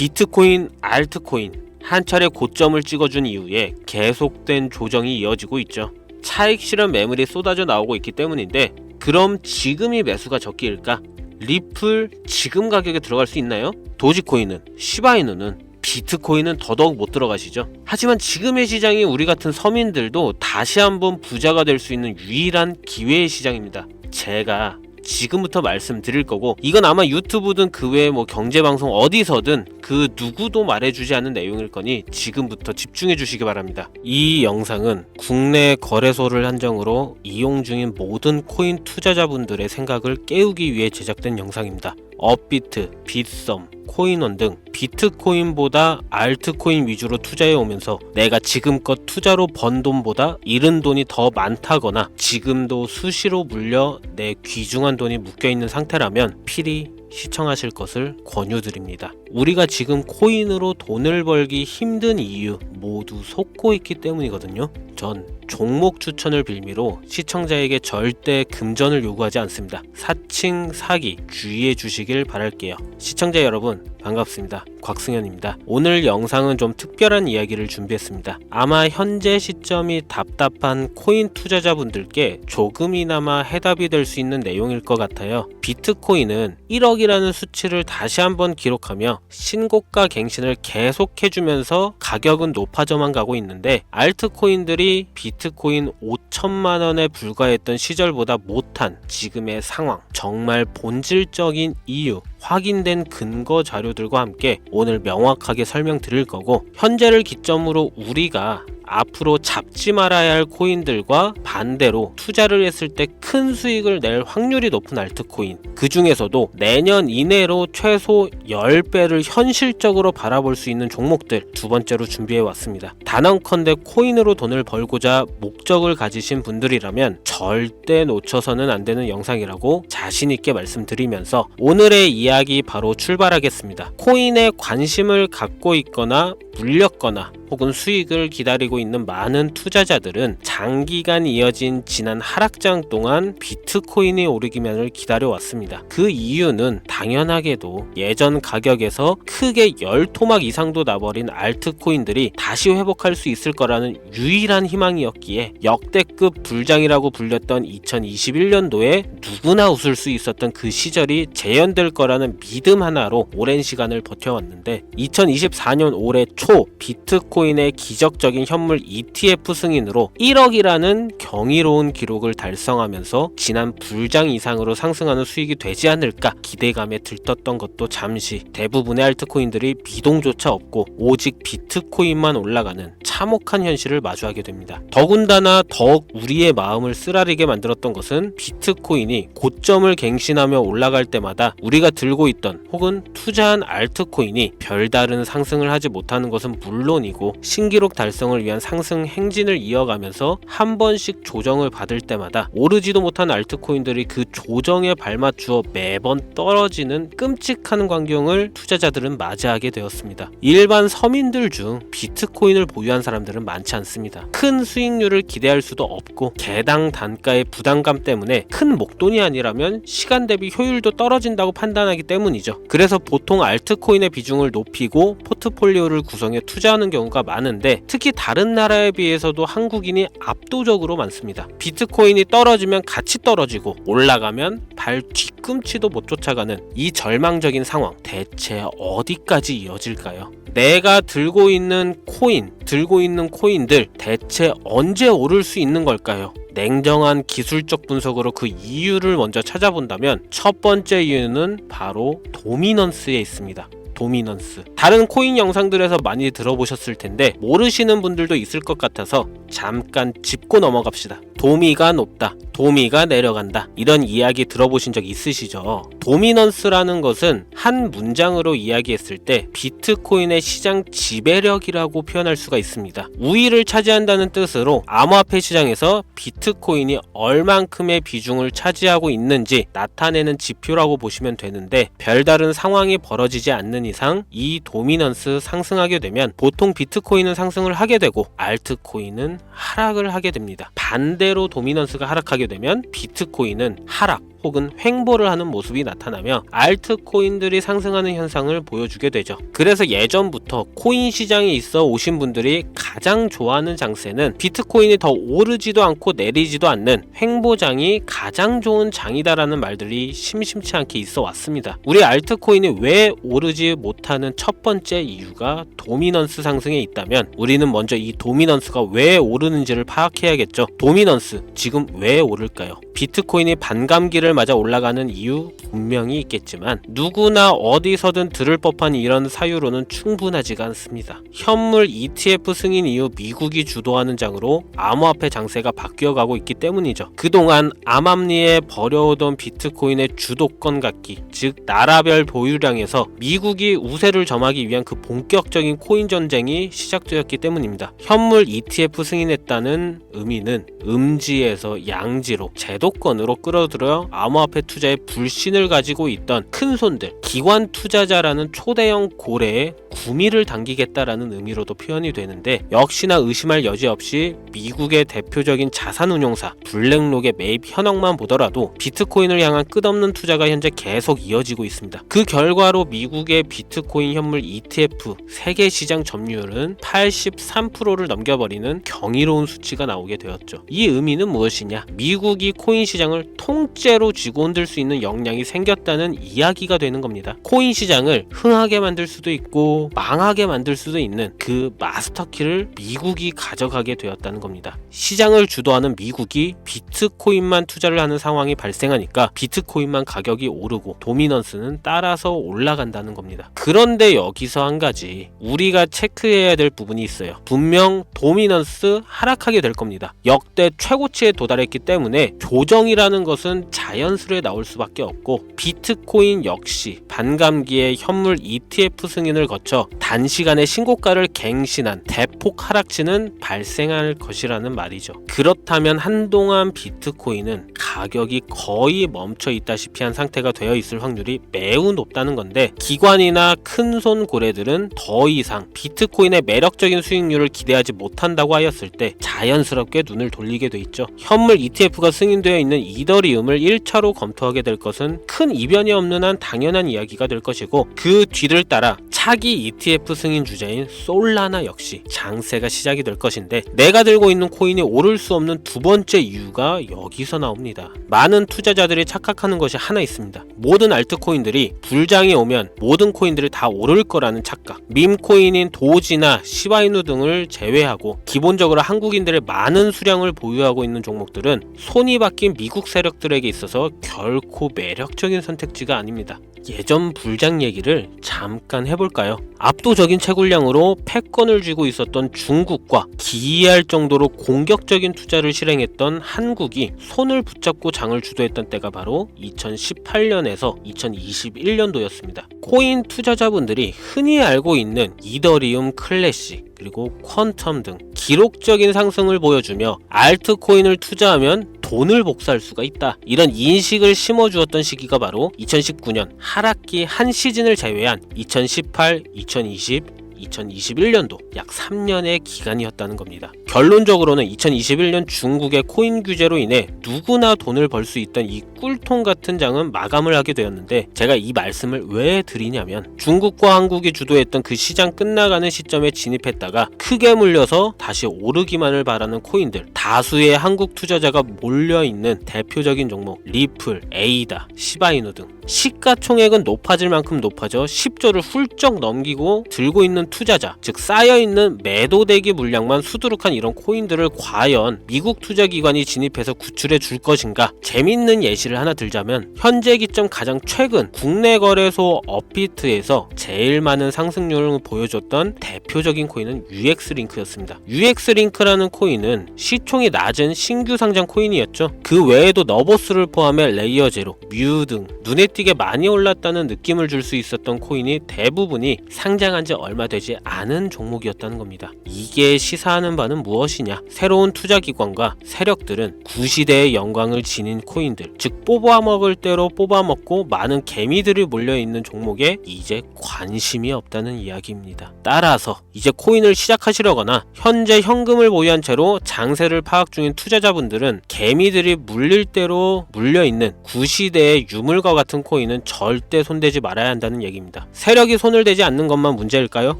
비트코인, 알트코인 한 차례 고점을 찍어준 이후에 계속된 조정이 이어지고 있죠. 차익 실현 매물이 쏟아져 나오고 있기 때문인데, 그럼 지금이 매수가 적기일까? 리플 지금 가격에 들어갈 수 있나요? 도지코인은, 시바이누는, 비트코인은 더더욱 못 들어가시죠. 하지만 지금의 시장이 우리 같은 서민들도 다시 한번 부자가 될 수 있는 유일한 기회의 시장입니다. 제가 지금부터 말씀드릴 거고, 이건 아마 유튜브든 그 외에 경제방송 어디서든 그 누구도 말해주지 않은 내용일 거니 지금부터 집중해 주시기 바랍니다. 이 영상은 국내 거래소를 한정으로 이용 중인 모든 코인 투자자분들의 생각을 깨우기 위해 제작된 영상입니다. 업비트, 빗썸, 코인원 등 비트코인보다 알트코인 위주로 투자해 오면서 내가 지금껏 투자로 번 돈보다 잃은 돈이 더 많다거나 지금도 수시로 물려 내 귀중한 돈이 묶여있는 상태라면 필히 시청하실 것을 권유드립니다. 우리가 지금 코인으로 돈을 벌기 힘든 이유 모두 속고 있기 때문이거든요. 전 종목 추천을 빌미로 시청자에게 절대 금전을 요구하지 않습니다. 사칭, 사기 주의해 주시길 바랄게요. 시청자 여러분 반갑습니다. 곽승현입니다. 오늘 영상은 좀 특별한 이야기를 준비했습니다. 아마 현재 시점이 답답한 코인 투자자분들께 조금이나마 해답이 될 수 있는 내용일 것 같아요. 비트코인은 1억이라는 수치를 다시 한번 기록하며 신고가 갱신을 계속해주면서 가격은 높아져만 가고 있는데, 알트코인들이 비트코인 5천만원에 불과했던 시절보다 못한 지금의 상황, 정말 본질적인 이유, 확인된 근거 자료들과 함께 오늘 명확하게 설명드릴 거고, 현재를 기점으로 우리가 앞으로 잡지 말아야 할 코인들과 반대로 투자를 했을 때 큰 수익을 낼 확률이 높은 알트코인, 그 중에서도 내년 이내로 최소 10배를 현실적으로 바라볼 수 있는 종목들 두 번째로 준비해 왔습니다. 단언컨대 코인으로 돈을 벌고자 목적을 가지신 분들이라면 절대 놓쳐서는 안 되는 영상이라고 자신 있게 말씀드리면서 오늘의 이야기 바로 출발하겠습니다. 코인에 관심을 갖고 있거나 물렸거나 혹은 수익을 기다리고 있는 많은 투자자들은 장기간 이어진 지난 하락장 동안 비트코인이 오르기만을 기다려왔습니다. 그 이유는 당연하게도 예전 가격에서 크게 10토막 이상도 나버린 알트코인들이 다시 회복할 수 있을 거라는 유일한 희망이었기에 역대급 불장이라고 불렸던 2021년도에 누구나 웃을 수 있었던 그 시절이 재현될 거라는 믿음 하나로 오랜 시간을 버텨왔는데, 2024년 올해 초 비트코인의 기적적인 현물 ETF 승인으로 1억이라는 경이로운 기록을 달성하면서 지난 불장 이상으로 상승하는 수익이 되지 않을까 기대감에 들떴던 것도 잠시 대부분의 알트코인들이 미동조차 없고 오직 비트코인만 올라가는 참혹한 현실을 마주하게 됩니다. 더군다나 더욱 우리의 마음을 쓰라리게 만들었던 것은 비트코인이 고점을 갱신하며 올라갈 때마다 우리가 들고 있던 혹은 투자한 알트코인이 별다른 상승을 하지 못하는 것은 물론이고 신기록 달성을 위한 상승 행진을 이어가면서 한 번씩 조정을 받을 때마다 오르지도 못한 알트코인들이 그 조정에 발맞추어 매번 떨어지는 끔찍한 광경을 투자자들은 맞이하게 되었습니다. 일반 서민들 중 비트코인을 보유한 사람들은 많지 않습니다. 큰 수익률을 기대할 수도 없고 개당 단가의 부담감 때문에 큰 목돈이 아니라면 시간 대비 효율도 떨어진다고 판단하기 때문이죠. 그래서 보통 알트코인의 비중을 높이고 포트폴리오를 구성해 투자하는 경우가 많은데, 특히 다른 나라에 비해서도 한국인이 압도적으로 많습니다. 비트코인이 떨어지면 같이 떨어지고 올라가면 발 뒤꿈치도 못 쫓아가는 이 절망적인 상황, 대체 어디까지 이어질까요? 내가 들고 있는 코인들 대체 언제 오를 수 있는 걸까요? 냉정한 기술적 분석으로 그 이유를 먼저 찾아본다면 첫 번째 이유는 바로 도미넌스에 있습니다. 도미넌스. 다른 코인 영상들에서 많이 들어보셨을 텐데 모르시는 분들도 있을 것 같아서 잠깐 짚고 넘어갑시다. 도미가 높다, 도미가 내려간다, 이런 이야기 들어보신 적 있으시죠? 도미넌스라는 것은 한 문장으로 이야기했을 때 비트코인의 시장 지배력이라고 표현할 수가 있습니다. 우위를 차지한다는 뜻으로 암호화폐 시장에서 비트코인이 얼만큼의 비중을 차지하고 있는지 나타내는 지표라고 보시면 되는데, 별다른 상황이 벌어지지 않는 이상 이 도미넌스 상승하게 되면 보통 비트코인은 상승을 하게 되고 알트코인은 하락을 하게 됩니다. 반대로 도미넌스가 하락하게 되면 비트코인은 하락 혹은 횡보를 하는 모습이 나타나며 알트코인들이 상승하는 현상을 보여주게 되죠. 그래서 예전부터 코인 시장에 있어 오신 분들이 가장 좋아하는 장세는 비트코인이 더 오르지도 않고 내리지도 않는 횡보장이 가장 좋은 장이다라는 말들이 심심치 않게 있어 왔습니다. 우리 알트코인이 왜 오르지 못하는 첫 번째 이유가 도미넌스 상승에 있다면 우리는 먼저 이 도미넌스가 왜 오르는지를 파악해야겠죠. 도미넌스, 지금 왜 오를까요? 비트코인이 반감기를 맞아 올라가는 이유 분명히 있겠지만 누구나 어디서든 들을 법한 이런 사유로는 충분하지가 않습니다. 현물 ETF 승인 이후 미국이 주도하는 장으로 암호화폐 장세가 바뀌어가고 있기 때문이죠. 그동안 암암리에 버려오던 비트코인의 주도권 갖기, 즉 나라별 보유량에서 미국이 우세를 점하기 위한 그 본격적인 코인 전쟁이 시작되었기 때문입니다. 현물 ETF 승인했다는 의미는 음지에서 양지로 제도권으로 끌어들여 암호화폐 투자에 불신을 가지고 있던 큰손들, 기관 투자자라는 초대형 고래에 구미를 당기겠다라는 의미로도 표현이 되는데 역시나 의심할 여지 없이 미국의 대표적인 자산운용사 블랙록의 매입 현황만 보더라도 비트코인을 향한 끝없는 투자가 현재 계속 이어지고 있습니다. 그 결과로 미국의 비트코인 현물 ETF 세계 시장 점유율은 83%를 넘겨버리는 경이로운 수치가 나오게 되었죠. 이 의미는 무엇이냐? 미국이 코인 시장을 통째로 쥐고 흔들 수 있는 역량이 생겼다는 이야기가 되는 겁니다. 코인 시장을 흥하게 만들 수도 있고 망하게 만들 수도 있는 그 마스터키를 미국이 가져가게 되었다는 겁니다. 시장을 주도하는 미국이 비트코인만 투자를 하는 상황이 발생하니까 비트코인만 가격이 오르고 도미넌스는 따라서 올라간다는 겁니다. 그런데 여기서 한 가지 우리가 체크해야 될 부분이 있어요. 분명 도미넌스 하락하게 될 겁니다. 역대 최고치에 도달했기 때문에 조정이라는 것은 자연스레 나올 수밖에 없고 비트코인 역시 반감기에 현물 ETF 승인을 거쳐 단시간에 신고가를 갱신한 대폭 하락치는 발생할 것이라는 말이죠. 그렇다면 한동안 비트코인은 가격이 거의 멈춰 있다시피 한 상태가 되어 있을 확률이 매우 높다는 건데 기관이나 큰손 고래들은 더 이상 비트코인의 매력적인 수익률을 기대하지 못한다고 하였을 때 자연스럽게 눈을 돌리게 돼 있죠. 현물 ETF가 승인되어 있는 이더리움을 1차로 검토하게 될 것은 큰 이변이 없는 한 당연한 이야기가 될 것이고 그 뒤를 따라 차기 ETF 승인 주자인 솔라나 역시 장세가 시작이 될 것인데 내가 들고 있는 코인이 오를 수 없는 두 번째 이유가 여기서 나옵니다. 많은 투자자들이 착각하는 것이 하나 있습니다. 모든 알트코인들이 불장이 오면 모든 코인들이 다 오를 거라는 착각. 밈코인인 도지나 시바이누 등을 제외하고 기본적으로 한국인들의 많은 수량을 보유하고 있는 종목들은 손이 바뀐 미국 세력들에게 있어서 결코 매력적인 선택지가 아닙니다. 예전 불장 얘기를 잠깐 해볼까요? 압도적인 채굴량으로 패권을 쥐고 있었던 중국과 기이할 정도로 공격적인 투자를 실행했던 한국이 손을 붙잡고 장을 주도했던 때가 바로 2018년에서 2021년도였습니다. 코인 투자자분들이 흔히 알고 있는 이더리움 클래식 그리고 퀀텀 등 기록적인 상승을 보여주며 알트코인을 투자하면 돈을 복사할 수가 있다. 이런 인식을 심어주었던 시기가 바로 2019년 하락기 한 시즌을 제외한 2018, 2020, 2021년도 약 3년의 기간이었다는 겁니다. 결론적으로는 2021년 중국의 코인 규제로 인해 누구나 돈을 벌 수 있던 이 꿀통 같은 장은 마감을 하게 되었는데 제가 이 말씀을 왜 드리냐면 중국과 한국이 주도했던 그 시장 끝나가는 시점에 진입했다가 크게 물려서 다시 오르기만을 바라는 코인들 다수의 한국 투자자가 몰려있는 대표적인 종목 리플, 에이다, 시바이누 등 시가총액은 높아질 만큼 높아져 10조를 훌쩍 넘기고 들고 있는 투자자, 즉 쌓여있는 매도대기 물량만 수두룩한 이런 코인들을 과연 미국 투자기관이 진입해서 구출해 줄 것인가? 재밌는 예시를 하나 들자면 현재 기점 가장 최근 국내 거래소 업비트에서 제일 많은 상승률을 보여줬던 대표적인 코인은 UX링크였습니다. UX링크라는 코인은 시총이 낮은 신규 상장 코인이었죠. 그 외에도 너보스를 포함해 레이어 제로, 뮤 등 눈에 띄게 많이 올랐다는 느낌을 줄 수 있었던 코인이 대부분이 상장한 지 얼마 되지 않은 종목이었다는 겁니다. 이게 시사하는 바는 무엇이냐? 새로운 투자기관과 세력들은 구시대의 영광을 지닌 코인들, 즉 뽑아먹을 대로 뽑아먹고 많은 개미들이 몰려있는 종목에 이제 관심이 없다는 이야기입니다. 따라서 이제 코인을 시작하시려거나 현재 현금을 보유한 채로 장세를 파악 중인 투자자분들은 개미들이 물릴 대로 물려있는 구시대의 유물과 같은 코인은 절대 손대지 말아야 한다는 얘기입니다. 세력이 손을 대지 않는 것만 문제일까요?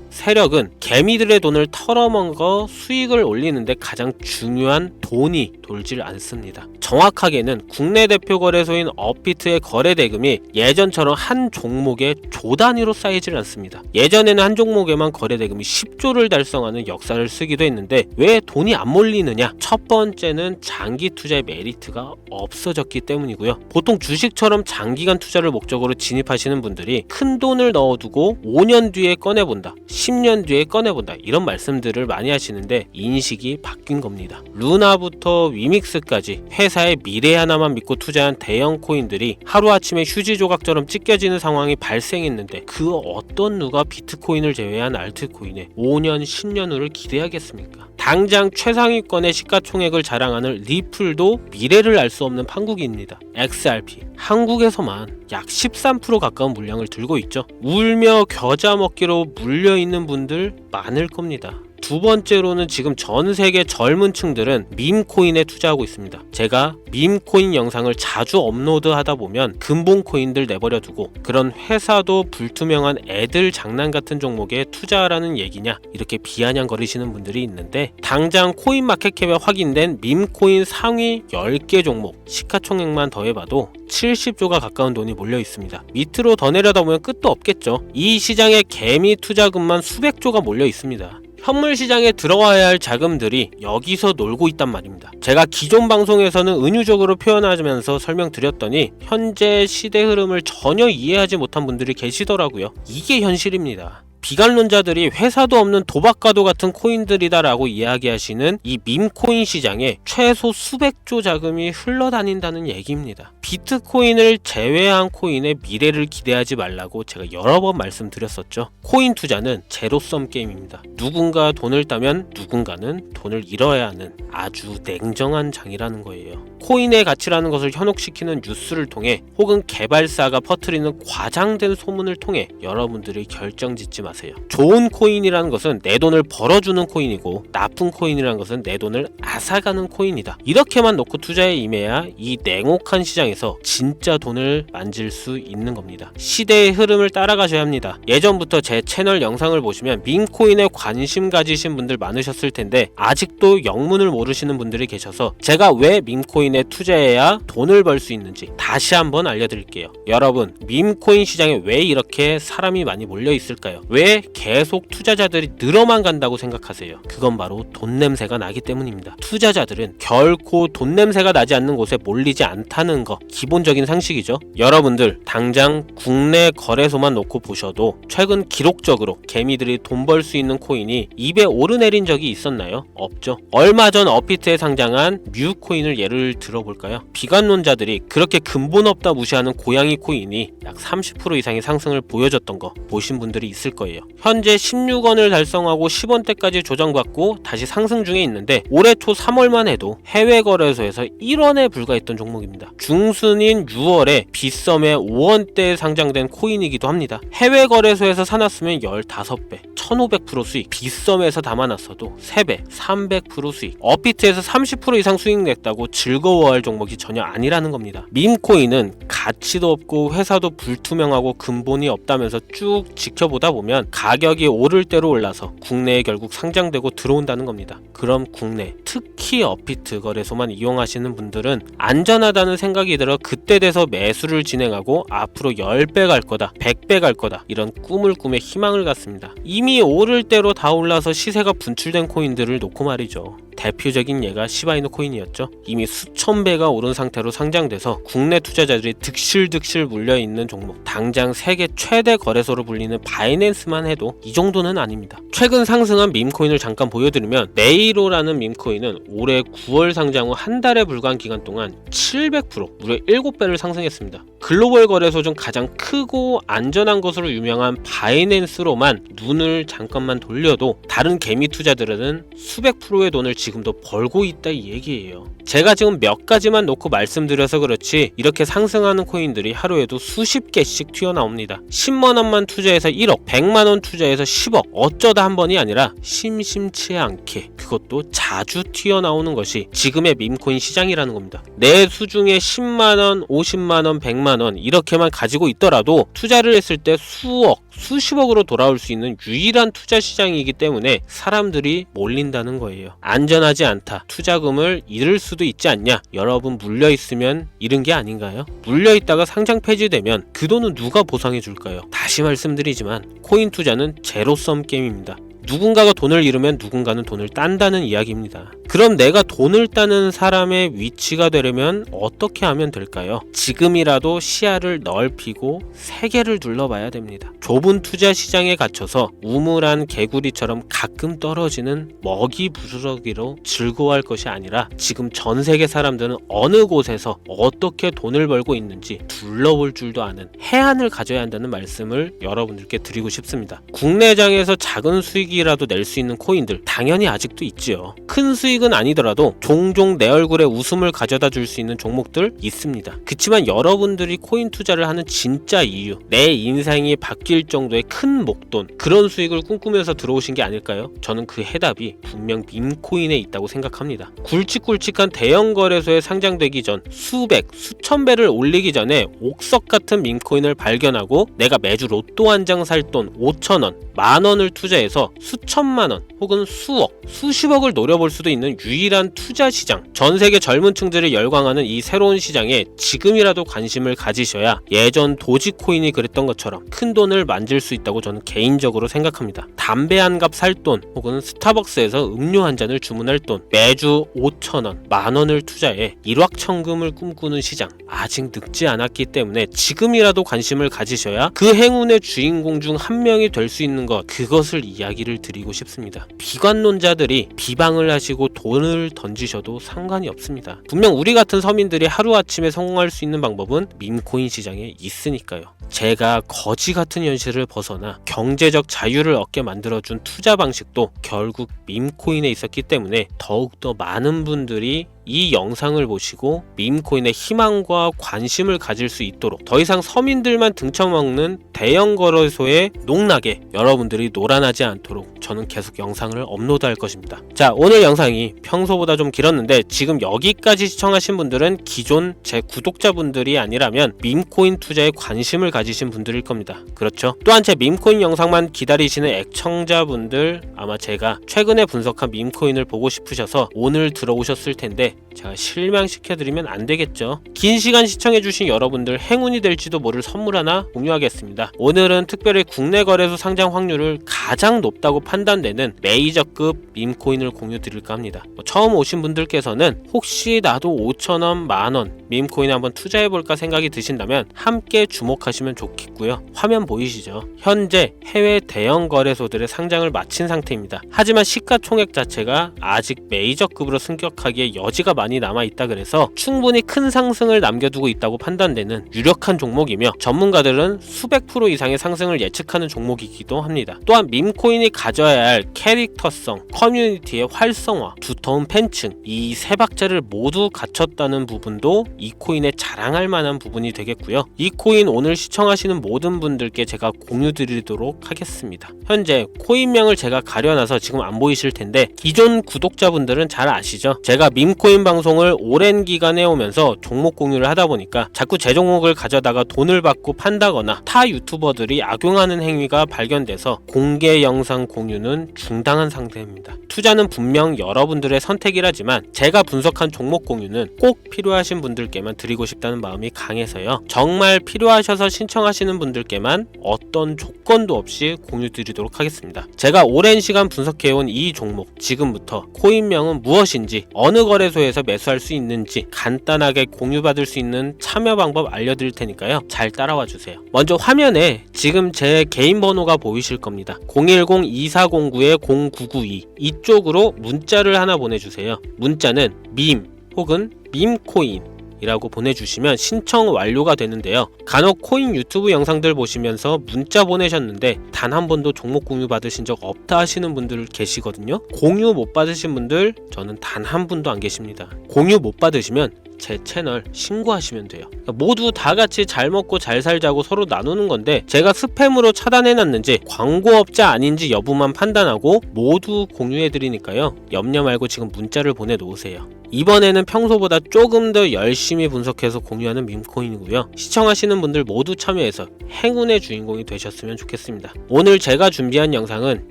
세력은 개미들의 돈을 털어먹어 수익을 올리는데 가장 중요한 돈이 돌질 않습니다. 정확하게는 국내 대표 거래소인 업비트의 거래 대금이 예전처럼 한 종목에 조 단위로 쌓이질 않습니다. 예전에는 한 종목에만 거래 대금이 10조를 달성하는 역사를 쓰기도 했는데 왜 돈이 안 몰리느냐? 첫 번째는 장기 투자의 메리트가 없어졌기 때문이고요. 보통 주식처럼 장기간 투자를 목적으로 진입하시는 분들이 큰 돈을 넣어두고 5년 뒤에 꺼내본다, 10년 뒤에 꺼내본다 이런 말씀들을 많이 하시는데 인식이 바뀐 겁니다. 루나부터 위믹스까지 회사의 미래 하나만 믿고 투자한 대형 코인들이 하루아침에 휴지 조각처럼 찢겨지는 상황이 발생했는데 그 어떤 누가 비트코인을 제외한 알트코인에 5년, 10년 후를 기대하겠습니까? 당장 최상위권의 시가총액을 자랑하는 리플도 미래를 알 수 없는 판국입니다. XRP 한국에서만 약 13% 가까운 물량을 들고 있죠. 울며 겨자 먹기로 물려있는 분들 많을 겁니다. 두 번째로는 지금 전 세계 젊은 층들은 밈코인에 투자하고 있습니다. 제가 밈코인 영상을 자주 업로드하다 보면 근본 코인들 내버려 두고 그런 회사도 불투명한 애들 장난 같은 종목에 투자하라는 얘기냐 이렇게 비아냥거리시는 분들이 있는데 당장 코인마켓캡에 확인된 밈코인 상위 10개 종목 시가총액만 더해봐도 70조가 가까운 돈이 몰려 있습니다. 밑으로 더 내려다보면 끝도 없겠죠. 이 시장에 개미 투자금만 수백조가 몰려 있습니다. 현물 시장에 들어와야 할 자금들이 여기서 놀고 있단 말입니다. 제가 기존 방송에서는 은유적으로 표현하면서 설명드렸더니 현재 시대 흐름을 전혀 이해하지 못한 분들이 계시더라고요. 이게 현실입니다. 비관론자들이 회사도 없는 도박과도 같은 코인들이다라고 이야기하시는 이 밈코인 시장에 최소 수백조 자금이 흘러다닌다는 얘기입니다. 비트코인을 제외한 코인의 미래를 기대하지 말라고 제가 여러 번 말씀드렸었죠. 코인 투자는 제로섬 게임입니다. 누군가 돈을 따면 누군가는 돈을 잃어야 하는 아주 냉정한 장이라는 거예요. 코인의 가치라는 것을 현혹시키는 뉴스를 통해 혹은 개발사가 퍼뜨리는 과장된 소문을 통해 여러분들이 결정짓지 마세요. 좋은 코인이라는 것은 내 돈을 벌어주는 코인이고 나쁜 코인이라는 것은 내 돈을 앗아가는 코인이다. 이렇게만 놓고 투자에 임해야 이 냉혹한 시장에서 진짜 돈을 만질 수 있는 겁니다. 시대의 흐름을 따라가셔야 합니다. 예전부터 제 채널 영상을 보시면 밈코인에 관심 가지신 분들 많으셨을 텐데 아직도 영문을 모르시는 분들이 계셔서 제가 왜 밈코인에 투자해야 돈을 벌 수 있는지 다시 한번 알려드릴게요. 여러분, 밈코인 시장에 왜 이렇게 사람이 많이 몰려 있을까요? 왜 계속 투자자들이 늘어만 간다고 생각하세요? 그건 바로 돈 냄새가 나기 때문입니다. 투자자들은 결코 돈 냄새가 나지 않는 곳에 몰리지 않다는 거 기본적인 상식이죠. 여러분들 당장 국내 거래소만 놓고 보셔도 최근 기록적으로 개미들이 돈 벌 수 있는 코인이 입에 오르내린 적이 있었나요? 없죠. 얼마 전 업비트에 상장한 뮤코인을 예를 들어볼까요? 비관론자들이 그렇게 근본 없다 무시하는 고양이 코인이 약 30% 이상의 상승을 보여줬던 거 보신 분들이 있을 거예요. 현재 16원을 달성하고 10원대까지 조정받고 다시 상승 중에 있는데 올해 초 3월만 해도 해외 거래소에서 1원에 불과했던 종목입니다. 중순인 6월에 빗썸에 5원대에 상장된 코인이기도 합니다. 해외 거래소에서 사놨으면 15배, 1500% 수익, 빗썸에서 담아놨어도 3배, 300% 수익, 업비트에서 30% 이상 수익 냈다고 즐거워할 종목이 전혀 아니라는 겁니다. 밈코인은 가치도 없고 회사도 불투명하고 근본이 없다면서 쭉 지켜보다 보면 가격이 오를 대로 올라서 국내에 결국 상장되고 들어온다는 겁니다. 그럼 국내, 특히 업비트 거래소만 이용하시는 분들은 안전하다는 생각이 들어 그때 돼서 매수를 진행하고 앞으로 10배 갈 거다, 100배 갈 거다 이런 꿈을 꾸며 희망을 갖습니다. 이미 오를 대로 다 올라서 시세가 분출된 코인들을 놓고 말이죠. 대표적인 예가 시바이누 코인이었죠. 이미 수천 배가 오른 상태로 상장돼서 국내 투자자들이 득실득실 물려있는 종목, 당장 세계 최대 거래소로 불리는 바이낸스만 해도 이 정도는 아닙니다. 최근 상승한 밈코인을 잠깐 보여드리면 네이로라는 밈코인은 올해 9월 상장 후 한 달에 불과한 기간 동안 700%, 무려 7배를 상승했습니다. 글로벌 거래소 중 가장 크고 안전한 것으로 유명한 바이낸스로만 눈을 잠깐만 돌려도 다른 개미 투자들은 수백 프로의 돈을 지금도 벌고 있다 이 얘기예요. 제가 지금 몇 가지만 놓고 말씀드려서 그렇지 이렇게 상승하는 코인들이 하루에도 수십 개씩 튀어나옵니다. 10만원만 투자해서 1억, 100만원 투자해서 10억, 어쩌다 한 번이 아니라 심심치 않게, 그것도 자주 튀어나오는 것이 지금의 밈코인 시장이라는 겁니다. 내 수중에 10만원, 50만원, 100만원 이렇게만 가지고 있더라도 투자를 했을 때 수억, 수십억으로 돌아올 수 있는 유일한 투자 시장이기 때문에 사람들이 몰린다는 거예요. 안전하지 않다, 투자금을 잃을 수도 있지 않냐, 여러분 물려있으면 잃은 게 아닌가요? 물려있다가 상장 폐지되면 그 돈은 누가 보상해 줄까요? 다시 말씀드리지만 코인 투자는 제로섬 게임입니다. 누군가가 돈을 잃으면 누군가는 돈을 딴다는 이야기입니다. 그럼 내가 돈을 따는 사람의 위치가 되려면 어떻게 하면 될까요? 지금이라도 시야를 넓히고 세계를 둘러봐야 됩니다. 좁은 투자 시장에 갇혀서 우물안 개구리처럼 가끔 떨어지는 먹이 부스러기로 즐거워할 것이 아니라 지금 전 세계 사람들은 어느 곳에서 어떻게 돈을 벌고 있는지 둘러볼 줄도 아는 해안을 가져야 한다는 말씀을 여러분들께 드리고 싶습니다. 국내장에서 작은 수익이라도 낼 수 있는 코인들 당연히 아직도 있지요. 큰 수익은 아니더라도 종종 내 얼굴에 웃음을 가져다 줄 수 있는 종목들 있습니다. 그치만 여러분들이 코인 투자를 하는 진짜 이유, 내 인생이 바뀔 정도의 큰 목돈, 그런 수익을 꿈꾸면서 들어오신 게 아닐까요? 저는 그 해답이 분명 밈코인에 있다고 생각합니다. 굵직굵직한 대형 거래소에 상장되기 전 수백, 수천 배를 올리기 전에 옥석 같은 밈코인을 발견하고 내가 매주 로또 한 장 살 돈 5천원, 만원을 투자해서 수천만원 혹은 수억, 수십억을 노려볼 수도 있는 유일한 투자 시장, 전 세계 젊은 층들을 열광하는 이 새로운 시장에 지금이라도 관심을 가지셔야 예전 도지코인이 그랬던 것처럼 큰 돈을 만질 수 있다고 저는 개인적으로 생각합니다. 담배 한 갑 살 돈 혹은 스타벅스에서 음료 한 잔을 주문할 돈, 매주 5천원, 만원을 투자해 일확천금을 꿈꾸는 시장, 아직 늙지 않았기 때문에 지금이라도 관심을 가지셔야 그 행운의 주인공 중 한 명이 될 수 있는 것, 그것을 이야기를 드리고 싶습니다. 비관론자들이 비방을 하시고 돈을 던지셔도 상관이 없습니다. 분명 우리 같은 서민들이 하루아침에 성공할 수 있는 방법은 밈코인 시장에 있으니까요. 제가 거지 같은 현실을 벗어나 경제적 자유를 얻게 만들어준 투자 방식도 결국 밈코인에 있었기 때문에 더욱더 많은 분들이 이 영상을 보시고 밈코인의 희망과 관심을 가질 수 있도록 더 이상 서민들만 등쳐먹는 대형 거래소의 농락에 여러분들이 놀아나지 않도록 저는 계속 영상을 업로드할 것입니다. 자, 오늘 영상이 평소보다 좀 길었는데 지금 여기까지 시청하신 분들은 기존 제 구독자분들이 아니라면 밈코인 투자에 관심을 가지신 분들일 겁니다. 그렇죠? 또한 제 밈코인 영상만 기다리시는 애청자분들, 아마 제가 최근에 분석한 밈코인을 보고 싶으셔서 오늘 들어오셨을 텐데 제가 실망시켜드리면 안 되겠죠. 긴 시간 시청해주신 여러분들 행운이 될지도 모를 선물 하나 공유하겠습니다. 오늘은 특별히 국내 거래소 상장 확률을 가장 높다고 판단되는 메이저급 밈코인을 공유드릴까 합니다. 처음 오신 분들께서는 혹시 나도 5천원, 만원 밈코인 한번 투자해볼까 생각이 드신다면 함께 주목하시면 좋겠고요. 화면 보이시죠? 현재 해외 대형 거래소들의 상장을 마친 상태입니다. 하지만 시가총액 자체가 아직 메이저급으로 승격하기에 여지가 많이 남아있다 그래서 충분히 큰 상승을 남겨두고 있다고 판단되는 유력한 종목이며 전문가들은 수백 프로 이상의 상승을 예측하는 종목이기도 합니다. 또한 밈코인이 가져야 할 캐릭터성, 커뮤니티의 활성화, 두터운 팬층, 이 세 박자를 모두 갖췄다는 부분도 이 코인에 자랑할 만한 부분이 되겠고요. 이 코인 오늘 시청하시는 모든 분들께 제가 공유드리도록 하겠습니다. 현재 코인명을 제가 가려놔서 지금 안 보이실 텐데 기존 구독자분들은 잘 아시죠? 제가 밈코인 방송을 오랜 기간 해오면서 종목 공유를 하다 보니까 자꾸 제 종목을 가져다가 돈을 받고 판다거나 타 유튜버들이 악용하는 행위가 발견돼서 공개 영상 공유는 중단한 상태입니다. 투자는 분명 여러분들의 선택이라지만 제가 분석한 종목 공유는 꼭 필요하신 분들께만 드리고 싶다는 마음이 강해서요. 정말 필요하셔서 신청하시는 분들께만 어떤 조건도 없이 공유 드리도록 하겠습니다. 제가 오랜 시간 분석해온 이 종목, 지금부터 코인명은 무엇인지, 어느 거래소에서 매수할 수 있는지 간단하게 공유받을 수 있는 참여 방법 알려드릴 테니까요. 잘 따라와 주세요. 먼저 화면에 지금 제 개인 번호가 보이실 겁니다. 010-2409-0992 이쪽으로 문자를 하나 보내주세요. 문자는 밈 혹은 밈코인 이라고 보내주시면 신청 완료가 되는데요. 간혹 코인 유튜브 영상들 보시면서 문자 보내셨는데 단 한 번도 종목 공유 받으신 적 없다 하시는 분들 계시거든요. 공유 못 받으신 분들 저는 단 한 분도 안 계십니다. 공유 못 받으시면 제 채널 신고하시면 돼요. 모두 다 같이 잘 먹고 잘 살자고 서로 나누는 건데 제가 스팸으로 차단해놨는지 광고업자 아닌지 여부만 판단하고 모두 공유해드리니까요. 염려 말고 지금 문자를 보내놓으세요. 이번에는 평소보다 조금 더 열심히 분석해서 공유하는 밈코인이고요. 시청하시는 분들 모두 참여해서 행운의 주인공이 되셨으면 좋겠습니다. 오늘 제가 준비한 영상은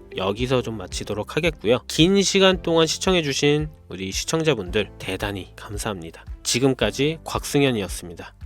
여기서 좀 마치도록 하겠고요. 긴 시간 동안 시청해주신 우리 시청자분들 대단히 감사합니다. 지금까지 곽승현이었습니다.